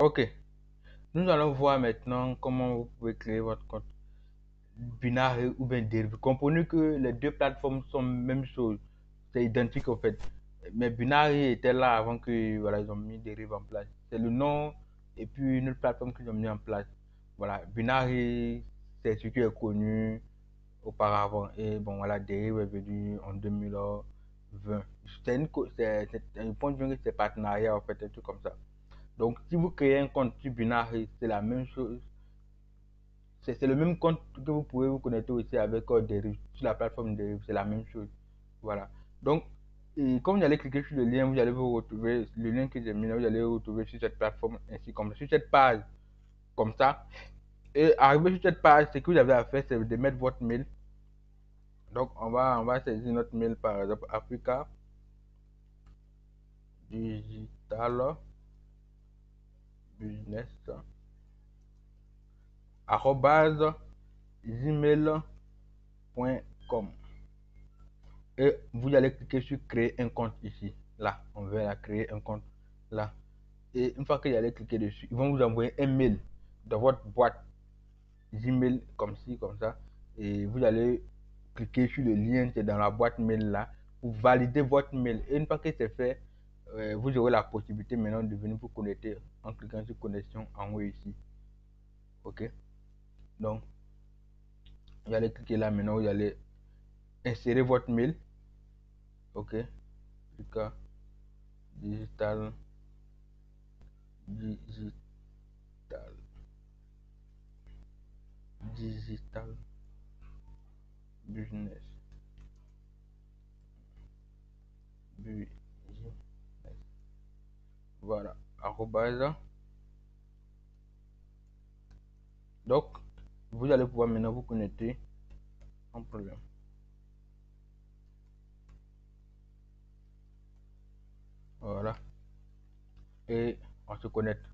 Ok, nous allons voir maintenant comment vous pouvez créer votre compte Binary ou bien Deriv. Comprenez que les deux plateformes sont la même chose, c'est identique en fait. Mais Binary était là avant que voilà, ils ont mis Deriv en place. C'est le nom et puis une autre plateforme qu'ils ont mis en place. Voilà, Binary, c'est ce qui est connu auparavant. Et bon, voilà, Deriv est venu en 2020. C'est un point de vue que c'est partenariat en fait, un truc comme ça. Donc, si vous créez un compte sur Binary, c'est la même chose. C'est le même compte que vous pouvez vous connecter aussi avec Deriv. Sur la plateforme Deriv, c'est la même chose. Voilà. Donc, et quand vous allez cliquer sur le lien, vous allez vous retrouver, le lien que j'ai mis là, vous allez vous retrouver sur cette plateforme ainsi comme ça, sur cette page, comme ça. Et arriver sur cette page, ce que vous avez à faire, c'est de mettre votre mail. Donc, on va saisir notre mail, par exemple, Africa Digital Business arobase gmail.com. Et vous allez cliquer sur créer un compte ici. Là, on va la créer un compte là. Et une fois que vous allez cliquer dessus, ils vont vous envoyer un mail dans votre boîte Gmail comme ci, comme ça. Et vous allez cliquer sur le lien qui est dans la boîte mail là pour valider votre mail. Et une fois que c'est fait, vous aurez la possibilité maintenant de venir vous connecter en cliquant sur connexion en haut ici. Ok. Donc, vous allez cliquer là maintenant, vous allez insérer votre mail. Ok. Digital, digital, digital business. Business. Voilà. Arrobase. Donc, vous allez pouvoir maintenant vous connecter sans problème. Voilà. Et on se connecte.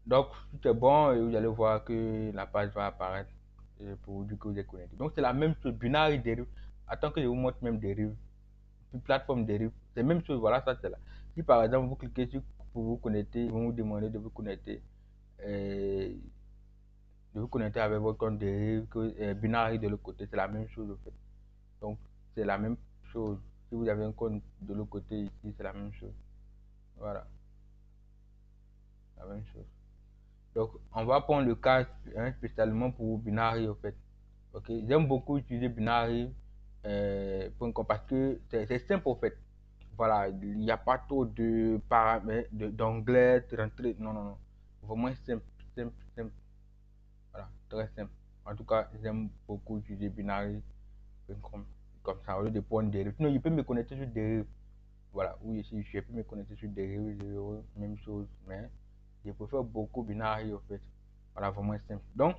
Donc, tout est bon et vous allez voir que la page va apparaître pour vous dire que vous êtes connecté. Donc, c'est la même chose. Binary Deriv. Attends que je vous montre même Deriv. Puis plateforme Deriv. C'est la même chose. Voilà, ça c'est là. Si par exemple vous cliquez sur pour vous connecter, ils vont vous demander de vous connecter. euh, de vous connecter avec votre compte Deriv, Binary de l'autre côté. C'est la même chose en fait. Donc, c'est la même chose. Si vous avez un compte de l'autre côté ici, c'est la même chose. Voilà, la même chose. Donc, on va prendre le cas spécialement pour Binary en fait. Ok, j'aime beaucoup utiliser Binary parce que c'est simple en fait. Voilà, il n'y a pas trop de paramètres, d'anglais, rentrer. Non, non, non. Vraiment simple, simple, simple. Voilà, très simple. En tout cas, j'aime beaucoup utiliser Binary comme, comme ça, au lieu de prendre des rives. Sinon, je peux me connecter sur des rives. Voilà, oui, si je peux me connecter sur des rives, même chose, mais je préfère beaucoup Binary en fait. Voilà, vraiment simple. Donc,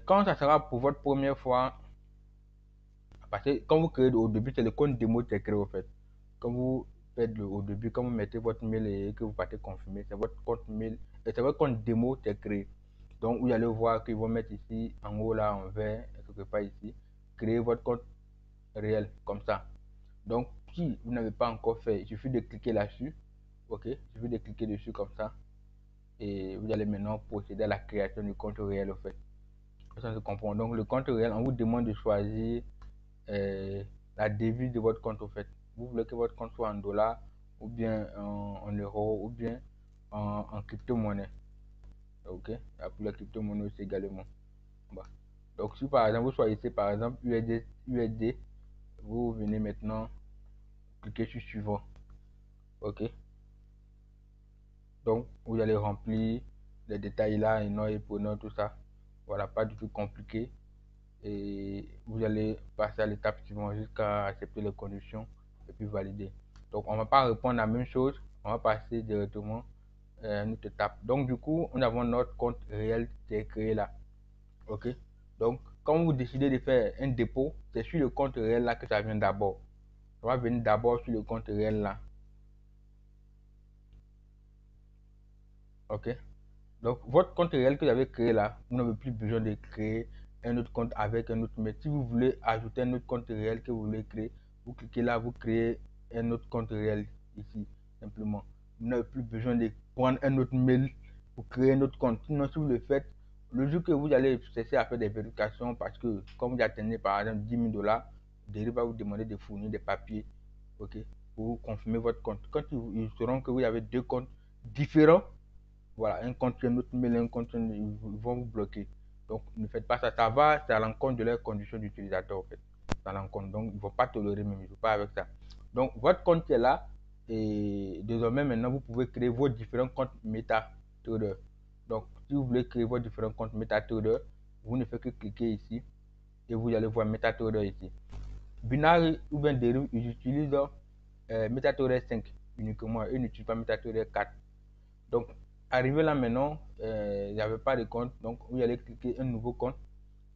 quand ça sera pour votre première fois, parce que quand vous créez au début, c'est le compte démo qui est créé en fait. Quand vous faites au début, quand vous mettez votre mail et que vous partez confirmer, c'est votre compte mail, et c'est votre compte démo qui est créé. Donc, vous allez voir qu'ils vont mettre ici, en haut là, en vert, quelque part ici, créer votre compte réel, comme ça. Donc, si vous n'avez pas encore fait, il suffit de cliquer là-dessus. Ok, il suffit de cliquer dessus comme ça. Et vous allez maintenant procéder à la création du compte réel, en fait. Ça se comprend. Donc, le compte réel, on vous demande de choisir euh, la devise de votre compte, en fait. Vous voulez que votre compte soit en dollars, ou bien en euros, ou bien en crypto-monnaie. Ok, et pour la crypto-monnaie aussi également. Bah. Donc, si par exemple, vous choisissez par exemple USD, vous venez maintenant cliquer sur suivant. Ok, donc vous allez remplir les détails là, et nom et prénom, tout ça. Voilà, pas du tout compliqué. Et vous allez passer à l'étape suivante jusqu'à accepter les conditions et puis valider. Donc on va pas répondre à la même chose, on va passer directement à une autre étape. Donc du coup, nous avons notre compte réel qui est créé là. Ok, donc quand vous décidez de faire un dépôt, c'est sur le compte réel là que ça vient d'abord. On va venir d'abord sur le compte réel là. Ok, donc, votre compte réel que vous avez créé là, vous n'avez plus besoin de créer un autre compte avec un autre. Mais si vous voulez ajouter un autre compte réel que vous voulez créer, vous cliquez là, vous créez un autre compte réel ici, simplement. vous n'avez plus besoin de prendre un autre mail pour créer un autre compte. Sinon, si vous le faites, le jour que vous allez cesser à faire des vérifications, parce que comme vous atteignez par exemple 10 000 dollars, Deriv va vous demander de fournir des papiers, ok, pour confirmer votre compte. Quand ils sauront que vous avez deux comptes différents, voilà, un compte un autre mail, un compte, ils vont vous bloquer. Donc, ne faites pas ça. Ça va, c'est à l'encontre de leurs conditions d'utilisateur, en fait. C'est à l'encontre. Donc, il ne faut pas tolérer même, il ne faut pas avec ça. Donc, votre compte est là. Et désormais, maintenant, vous pouvez créer vos différents comptes MetaTrader. Donc, si vous voulez créer vos différents comptes MetaTrader, vous ne faites que cliquer ici et vous allez voir MetaTrader ici. Binary ou bien Deriv, ils utilisent MetaTrader 5 uniquement. Ils n'utilisent pas MetaTrader 4. Donc, arrivé là maintenant, il n'y avait pas de compte. Donc, vous allez cliquer un nouveau compte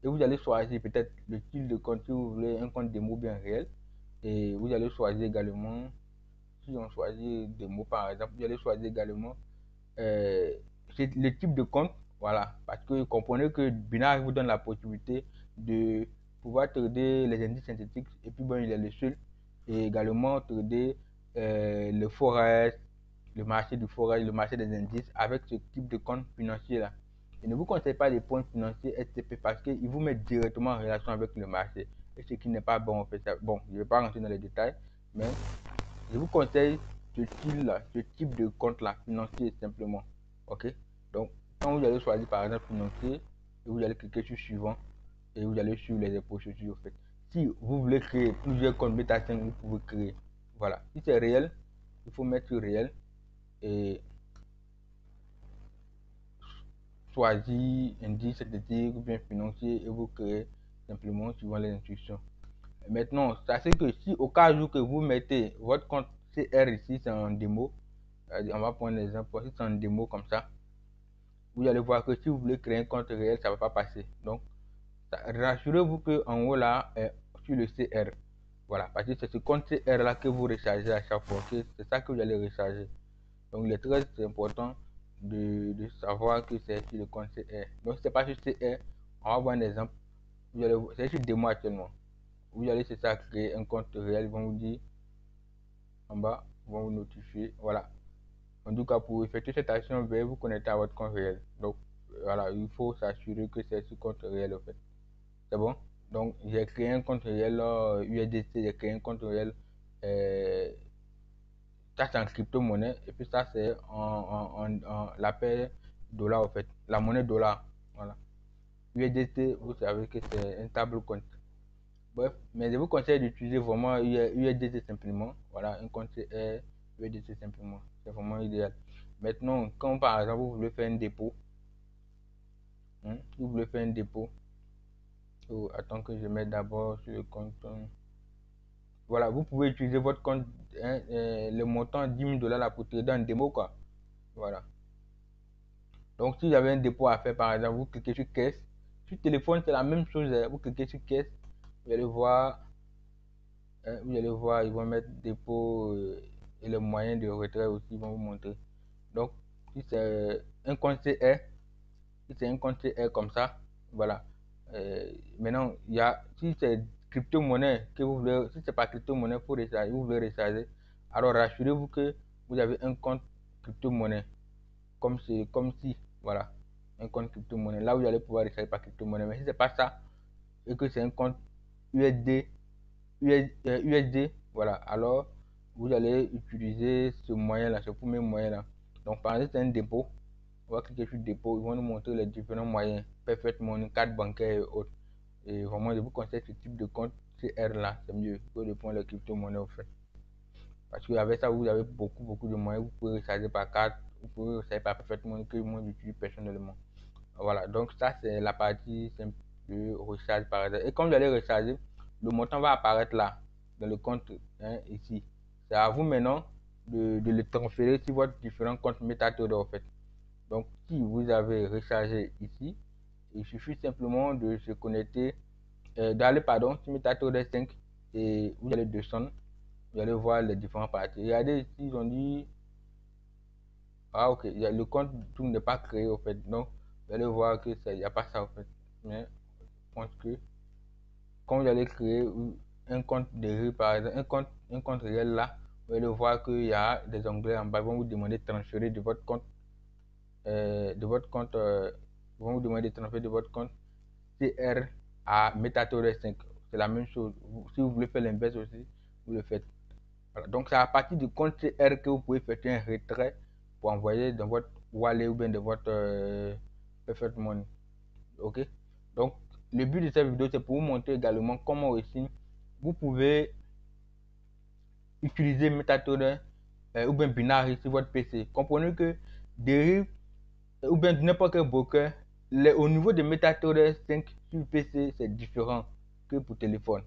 et vous allez choisir peut-être le style de compte si vous voulez un compte démo bien réel. Et vous allez choisir également, si on choisit démo par exemple, vous allez choisir également euh, le type de compte. Voilà, parce que vous comprenez que Binary vous donne la possibilité de pouvoir trader les indices synthétiques. Et puis, bon, il est le seul. Et également trader le forex, le marché du forex, le marché des indices avec ce type de compte financier là. Je ne vous conseille pas les points financiers STP parce qu'ils vous mettent directement en relation avec le marché. Et ce qui n'est pas bon en fait. Bon, je ne vais pas rentrer dans les détails, mais je vous conseille ce style là, ce type de compte là, financier simplement. Ok? Donc, quand vous allez choisir par exemple financier, vous allez cliquer sur suivant et vous allez suivre les procédures en fait. Si vous voulez créer plusieurs comptes MetaTrader, vous pouvez créer. Voilà. Si c'est réel, il faut mettre réel et choisir indice synthétique ou bien financier et vous créez simplement suivant les instructions. Maintenant, sachez que si au cas où que vous mettez votre compte CR ici, c'est en démo, on va prendre l'exemple, si c'est en démo comme ça, vous allez voir que si vous voulez créer un compte réel, ça ne va pas passer. Donc, rassurez-vous qu'en haut là, sur le CR, voilà, parce que c'est ce compte CR là que vous rechargez à chaque fois, c'est ça que vous allez recharger. Donc, il est très important de savoir que c'est sur le compte CR. Donc, si ce n'est pas sur CR, on va voir un exemple. C'est sur démo actuellement. Vous allez c'est ça créer un compte réel, ils vont vous dire en bas, ils vont vous notifier. Voilà. En tout cas, pour effectuer cette action, veuillez vous connecter à votre compte réel. Donc, voilà, il faut s'assurer que c'est sur compte réel en fait. C'est bon? Donc, j'ai créé un compte réel USDC, j'ai créé un compte réel. Euh, Ça, c'est en crypto-monnaie. Et puis, ça, c'est la paix dollar, en fait. La monnaie dollar. Voilà. USDT, vous savez que c'est un table compte. Bref, mais je vous conseille d'utiliser vraiment USDT simplement. Voilà, un compte est USDT simplement. C'est vraiment idéal. Maintenant, quand par exemple, vous voulez faire un dépôt, vous voulez faire un dépôt, attends que je mette d'abord sur le compte. Voilà, vous pouvez utiliser votre compte, le montant 10 000 dollars là pour trader dans un démo, quoi. Voilà. Donc, si vous avez un dépôt à faire, par exemple, vous cliquez sur caisse. Sur téléphone, c'est la même chose. Vous cliquez sur caisse, vous allez voir, ils vont mettre dépôt et les moyens de retrait aussi, ils vont vous montrer. Donc, si c'est un compte CR, si c'est un compte CR comme ça, voilà. Maintenant, si c'est crypto-monnaie que vous voulez, si c'est pas crypto-monnaie pour recharger, vous voulez recharger, alors rassurez-vous que vous avez un compte crypto-monnaie, comme si, voilà, un compte crypto-monnaie. Là, vous allez pouvoir recharger par crypto-monnaie. Mais si c'est pas ça, et que c'est un compte USD, USD, voilà, alors vous allez utiliser ce moyen-là, ce premier moyen-là. Donc, par exemple, c'est un dépôt. On va cliquer sur dépôt, ils vont nous montrer les différents moyens, parfaitement, une carte bancaire et autres. Et vraiment, je vous conseille ce type de compte CR là, c'est mieux que de prendre les crypto-monnaies au fait. Parce qu'avec ça, vous avez beaucoup de moyens. Vous pouvez recharger par carte, vous pouvez recharger par parfaitement que moi j'utilise personnellement. Voilà, donc ça c'est la partie simple de recharge par exemple. Et quand vous allez recharger, le montant va apparaître là, dans le compte ici. C'est à vous maintenant de le transférer sur votre différent compte MetaTrader en fait. Donc, si vous avez rechargé ici, il suffit simplement de se connecter, d'aller, pardon, sur MetaTrader 5 et vous allez descendre, vous allez voir les différents parties. Regardez ici, ils ont dit, ah ok, le compte tout n'est pas créé au fait. Donc, vous allez voir que il n'y a pas ça au fait. Mais je pense que quand vous allez créer un compte de rue, par exemple, un compte réel là, Vous allez voir qu'il y a des onglets en bas. Ils vont vous demander de transférer de votre compte. Ils vont vous demander de transférer de votre compte CR à MetaTrader 5. C'est la même chose. Si vous voulez faire l'inverse aussi, vous le faites. Voilà. Donc, c'est à partir du compte CR que vous pouvez faire un retrait pour envoyer dans votre wallet ou bien de votre Perfect Money. Ok? Donc, le but de cette vidéo, c'est pour vous montrer également comment aussi vous pouvez utiliser MetaTrader ou bien Binary sur votre PC. Comprenez que Derive ou bien n'importe quel broker, au niveau de MetaTrader 5 sur PC, c'est différent que pour téléphone.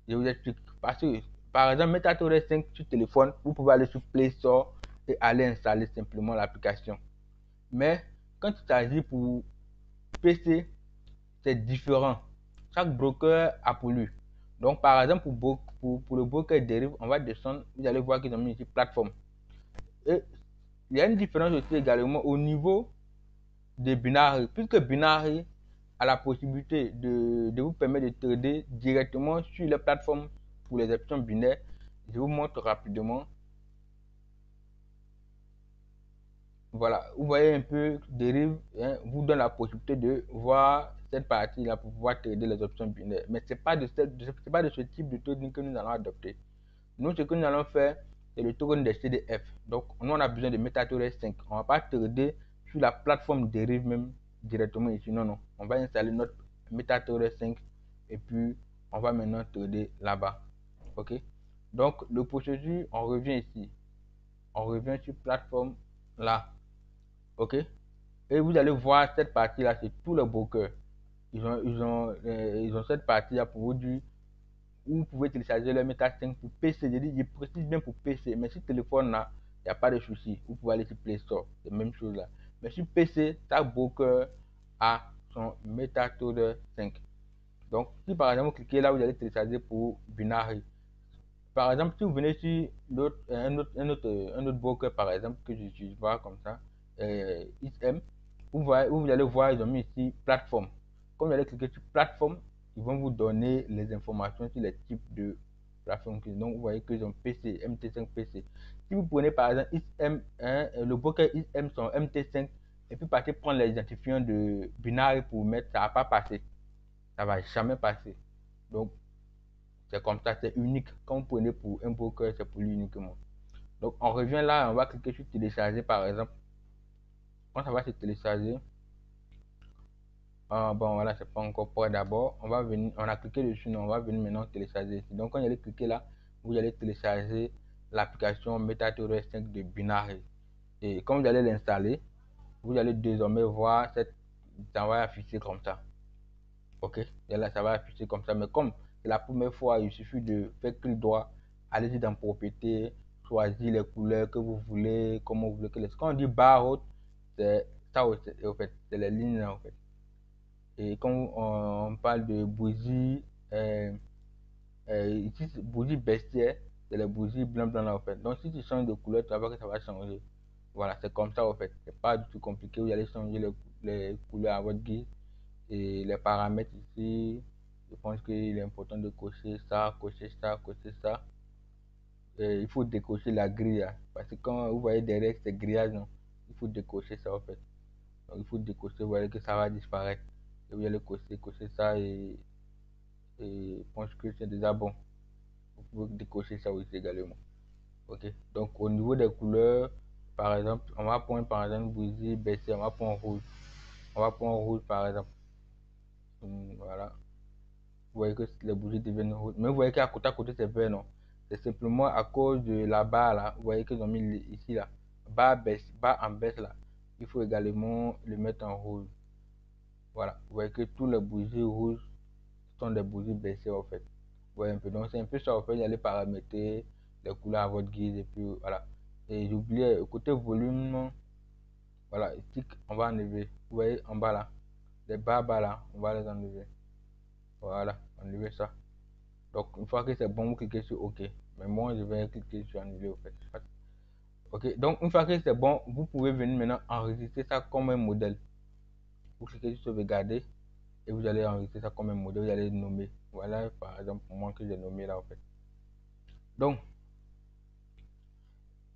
Je vous explique. Parce que, par exemple, MetaTrader 5 sur téléphone, vous pouvez aller sur Play Store et aller installer simplement l'application. Mais quand il s'agit pour PC, c'est différent. Chaque broker a pour lui. Donc, par exemple, pour le broker Derive, on va descendre, vous allez voir qu'ils ont mis ici plateforme. Et il y a une différence aussi également au niveau de Binary, puisque Binary a la possibilité de vous permettre de trader directement sur les plateformes pour les options binaires. Je vous montre rapidement. Voilà, vous voyez un peu, Derive vous donne la possibilité de voir cette partie-là pour pouvoir trader les options binaires. Mais ce n'est pas de ce type de trading que nous allons adopter. Nous, ce que nous allons faire, c'est le token des CDF. Donc, nous, on a besoin de MetaTrader 5. On ne va pas trader sur la plateforme Derive même directement ici. Non, non. On va installer notre MetaTrader 5 et puis on va maintenant trader là-bas. OK? Donc, le procédure, on revient ici. On revient sur plateforme là. OK? Et vous allez voir cette partie-là, c'est tous les brokers. Ils ont cette partie-là pour vous dire où vous pouvez télécharger le Meta 5 pour PC. Je précise bien pour PC, mais sur téléphone là, il n'y a pas de souci. Vous pouvez aller sur Play Store, c'est la même chose là. Mais sur PC, chaque broker a son MetaTrader 5. Donc, si par exemple vous cliquez là, vous allez télécharger pour Binary. Par exemple, si vous venez sur un autre broker, par exemple, que j'utilise voir comme ça, XM, vous allez voir, ils ont mis ici plateforme. Comme vous allez cliquer sur plateforme, ils vont vous donner les informations sur les types de plateformes. Donc, vous voyez qu'ils ont PC, MT5 PC. Si vous prenez par exemple XM, le broker XM son MT5, et puis partez prendre les identifiants de Binary pour mettre, ça ne va pas passer. Ça ne va jamais passer. Donc, c'est comme ça, c'est unique. Quand vous prenez pour un broker, c'est pour lui uniquement. Donc, on revient là, on va cliquer sur télécharger par exemple. Quand ça va se télécharger, bon voilà, c'est pas encore prêt d'abord. On va venir, on a cliqué dessus, on va venir maintenant télécharger ici. Donc, quand vous allez cliquer là, vous allez télécharger l'application MetaTrader 5 de Binary. Et quand vous allez l'installer, vous allez désormais voir ça va afficher comme ça. Ok, et là ça va afficher comme ça, mais comme c'est la première fois, il suffit de faire clic droit, allez-y dans propriété, choisir les couleurs que vous voulez, comment vous voulez que les. Quand on dit barre haute, c'est ça en fait, c'est les lignes en fait. Et quand on parle de bougie, ici bougie bestiaire, c'est les bougies blanc blanc là en fait. Donc si tu changes de couleur, tu vas voir que ça va changer. Voilà, c'est comme ça en fait. C'est pas du tout compliqué, vous allez changer les couleurs à votre guise. Et les paramètres ici, je pense qu'il est important de cocher ça, cocher ça, cocher ça. Et il faut décocher la grille, hein, parce que quand vous voyez derrière ces grillages, non, il faut décocher ça en fait. Donc il faut décocher, vous voyez que ça va disparaître. Et vous allez cocher ça et je pense que c'est déjà bon. Vous pouvez décocher ça aussi également. Ok. Donc au niveau des couleurs, par exemple, on va prendre par exemple bougie baissée, on va prendre rouge. On va prendre rouge par exemple. Voilà. Vous voyez que les bougies deviennent rouges. Mais vous voyez qu'à côté, c'est vert, non? C'est simplement à cause de la barre là. Vous voyez qu'ils ont mis ici là. Barre en baisse là. Il faut également le mettre en rouge. Voilà. Vous voyez que tous les bougies rouges sont des bougies baissées en fait. Vous voyez un peu. Donc c'est un peu ça en fait. Vous allez paramétrer les couleurs à votre guise et puis voilà. Et j'oubliais, côté volume, voilà, stick, on va enlever. Vous voyez en bas là. Les barres là, on va les enlever. Voilà, enlever ça. Donc, une fois que c'est bon, vous cliquez sur OK. Mais moi, je vais cliquer sur annuler au fait. OK. Donc, une fois que c'est bon, vous pouvez venir maintenant enregistrer ça comme un modèle. Vous cliquez sur sauvegarder et vous allez enregistrer ça comme un modèle. Vous allez nommer. Voilà, par exemple, pour moi que j'ai nommé là, en fait. Donc,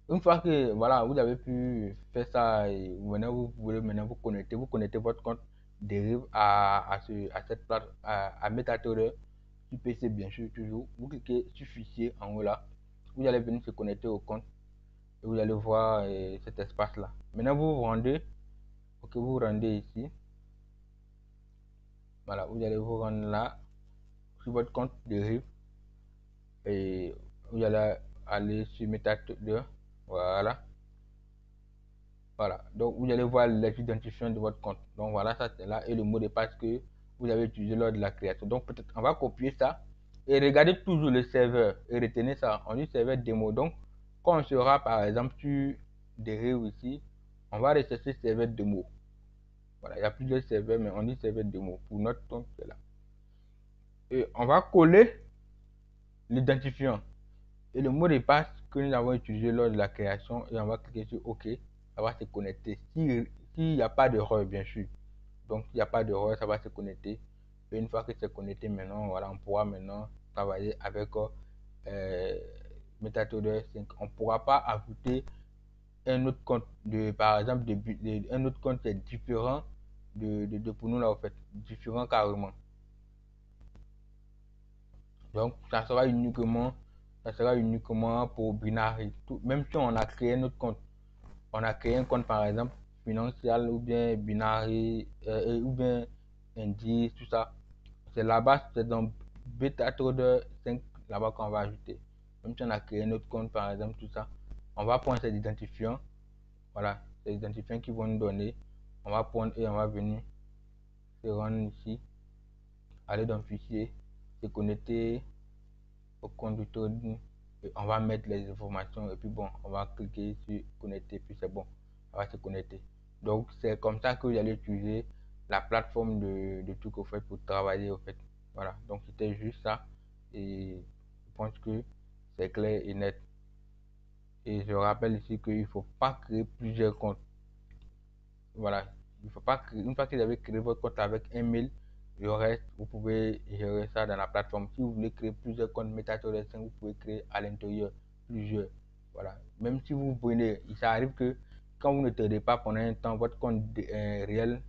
Une fois que voilà, vous avez pu faire ça, et maintenant vous pouvez maintenant vous connectez votre compte Deriv à cette plate à MetaTrader sur PC bien sûr toujours. Vous cliquez sur fichier en haut là, vous allez venir se connecter au compte et vous allez voir cet espace là. Maintenant vous vous rendez, ok, vous vous rendez ici, voilà, vous allez vous rendre là sur votre compte Deriv et vous allez aller sur MetaTrader, voilà. Voilà, donc vous allez voir l'identifiant de votre compte. Donc voilà, ça c'est là et le mot de passe que vous avez utilisé lors de la création. Donc peut-être on va copier ça et regardez toujours le serveur et retenez ça. On dit serveur démo. Donc quand on sera par exemple sur Deriv ici, on va rechercher serveur démo. Voilà, il y a plusieurs serveurs, mais on dit serveur démo. Pour notre compte, c'est là. Et on va coller l'identifiant et le mot de passe que nous avons utilisé lors de la création et on va cliquer sur OK. Ça va se connecter. S'il n'y a pas d'erreur, bien sûr. Donc, il n'y a pas d'erreur, ça va se connecter. Et une fois que c'est connecté, maintenant, voilà, on pourra maintenant travailler avec MetaTrader 5. On ne pourra pas ajouter un autre compte, par exemple, un autre compte qui est différent de pour nous là, en fait, différent carrément. Donc, ça sera uniquement pour Binary. Même si on a créé notre compte, on a créé un compte par exemple Financial ou bien Binary ou bien Indice, tout ça. C'est là-bas, c'est dans BetaTrader 5 là-bas qu'on va ajouter. Même si on a créé notre compte par exemple, tout ça, on va prendre ces identifiants. Voilà, ces identifiants qui vont nous donner. On va prendre et on va venir se rendre ici, aller dans le fichier, se connecter au conducteur et on va mettre les informations et puis bon, on va cliquer sur connecter puis c'est bon, on va se connecter. Donc c'est comme ça que vous allez utiliser la plateforme de tout au fait pour travailler au fait. Voilà, donc c'était juste ça et je pense que c'est clair et net. Et je rappelle ici qu'il ne faut pas créer plusieurs comptes. Voilà, il faut pas créer, une fois que vous avez créé votre compte avec un mail, le reste, vous pouvez gérer ça dans la plateforme. Si vous voulez créer plusieurs comptes MetaTrader 5, vous pouvez créer à l'intérieur plusieurs. Voilà. Même si vous prenez, ça arrive que quand vous ne tradez pas pendant un temps, votre compte réel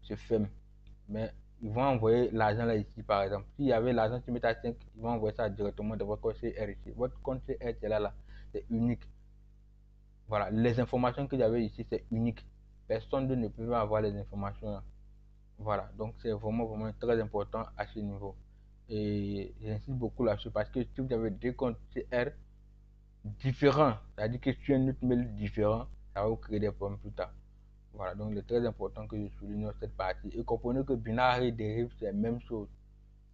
se ferme. Mais ils vont envoyer l'argent là ici, par exemple. S'il y avait l'argent sur Meta 5, ils vont envoyer ça directement de votre compte CR ici. Votre compte CR, c'est là, c'est unique. Voilà, les informations que j'avais ici, c'est unique. Personne ne peut avoir les informations là. Voilà, donc c'est vraiment très important à ce niveau. Et j'insiste beaucoup là-dessus parce que si vous avez deux comptes CR différents, c'est-à-dire que tu as un autre mail différent, ça va vous créer des problèmes plus tard. Voilà, donc c'est très important que je souligne cette partie. Et comprenez que Binary et Deriv, c'est la même chose.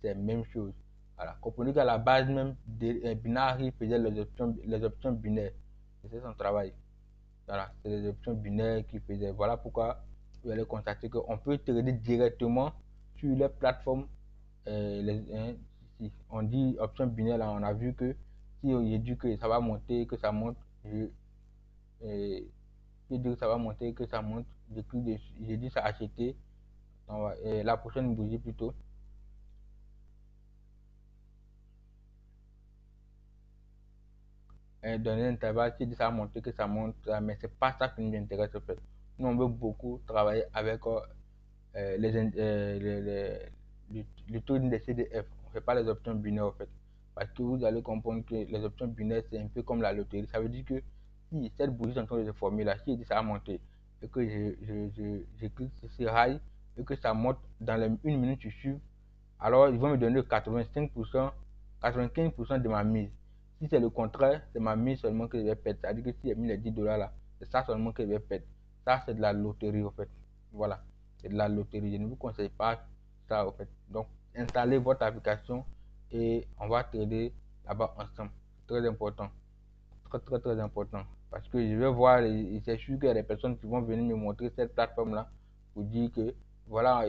C'est la même chose. Voilà, comprenez qu'à la base même, Binary faisait les options binaires. C'est son travail. Voilà, c'est les options binaires qui faisaient. Voilà pourquoi vous allez constater qu'on peut trader directement sur les plateformes. Si on dit option binaire, là, on a vu que si j'ai dit que ça va monter, que ça monte, j'ai dit que ça va monter, que ça monte, j'ai dit ça acheter. La prochaine bougie plutôt. Dans un intervalle, j'ai dit ça va monter, que ça monte, mais c'est pas ça qui nous intéresse en fait. Nous, on veut beaucoup travailler avec le taux des CDF. On ne fait pas les options binaires en fait. Parce que vous allez comprendre que les options binaires, c'est un peu comme la loterie. Ça veut dire que si cette bougie est en train de se former là, si je dis ça va monter, et que je clique sur ce rail, et que ça monte dans une minute qui suit, alors ils vont me donner 85%, 95% de ma mise. Si c'est le contraire, c'est ma mise seulement que je vais perdre. C'est-à-dire que si j'ai mis les 10 dollars là, c'est ça seulement que je vais perdre. Ça, c'est de la loterie en fait. Voilà, c'est de la loterie. Je ne vous conseille pas ça en fait. Donc, installez votre application et on va trader là-bas ensemble. C'est très important. Très important. Parce que je vais voir, et c'est sûr qu'il y a des personnes qui vont venir me montrer cette plateforme-là pour dire que voilà,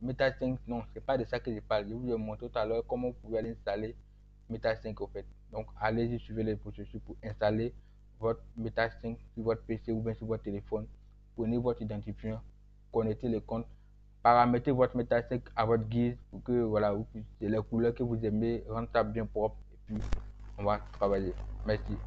Meta 5, non, c'est pas de ça que je parle. Je vous ai montré tout à l'heure comment vous pouvez aller installer Meta 5 au fait. Donc, allez-y, suivez les processus pour installer votre Meta 5 sur votre PC ou bien sur votre téléphone. Prenez votre identifiant, connectez le compte, paramétrez votre Meta 5 à votre guise pour que voilà, les couleurs que vous aimez, rendre ça bien propre et puis on va travailler. Merci.